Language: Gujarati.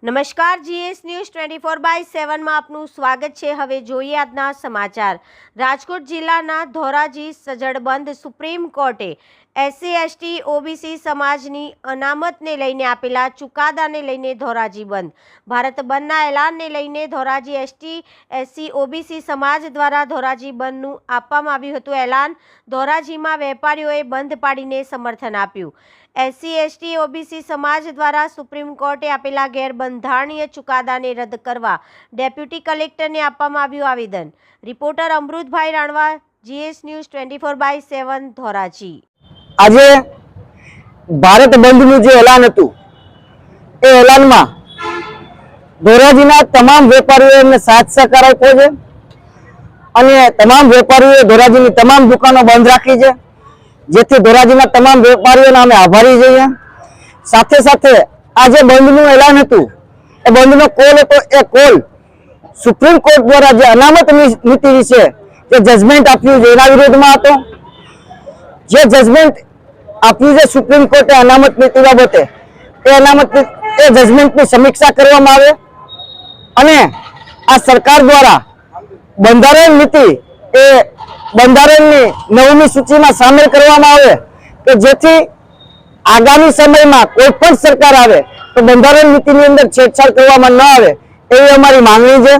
નમસ્કાર, જીએસ ન્યૂઝ 24/7 માં આપનું સ્વાગત છે। હવે જોઈએ આજના સમાચાર। રાજકોટ જિલ્લાના ધોરાજી સજ્જડબંધ સુપ્રીમ કોર્ટે SC/ST OBC સમાજની અનામતને લઈને આપેલા ચુકાદાને લઈને ધોરાજી બંધ। ભારત બંધના એલાનને લઈને ધોરાજી ST/SC OBC સમાજ દ્વારા ધોરાજી બંધનું આપવામાં આવ્યું હતું એલાન। ધોરાજીમાં વેપારીઓએ બંધ પાડીને સમર્થન આપ્યું। SC/ST OBC સમાજ દ્વારા સુપ્રીમ કોર્ટે આપેલા ગેરબંધારણીય ચુકાદાને રદ કરવા ડેપ્યુટી કલેક્ટરને આપવામાં આવ્યું આવેદન। Reporter Amrutbhai Ranva, GS news 24/7 Dhoraji. આજે ભારત બંધનું જે એલાન હતું એ એલાનમાં ધોરાજીના તમામ વેપારીઓએ એમને સાથ સહકાર આપ્યો છે અને તમામ વેપારીઓએ ધોરાજીની તમામ દુકાનો બંધ રાખી છે, જેથી ધોરાજીના તમામ વેપારીઓના અમે આભારી છીએ। સાથે સાથે આ જે બંધનું એલાન હતું એ બંધનો કોલ હતો, એ કોલ સુપ્રીમ કોર્ટ દ્વારા જે અનામત નીતિ વિશે જે જજમેન્ટ આપ્યું છે એના વિરોધમાં હતો। જે જજમેન્ટ આપ્યું છે સુપ્રીમ કોર્ટે અનામત નીતિ બાબતે, એ જજમેન્ટની સમીક્ષા કરવામાં આવે અને આ સરકાર દ્વારા બંધારણ નીતિ એ બંધારણની 9મી સૂચિમાં સામેલ કરવામાં આવે કે જેથી આગામી સમયમાં કોઈ પણ સરકાર આવે તો બંધારણ નીતિની અંદર છેડછાડ કરવામાં ન આવે, એવી અમારી માંગણી છે।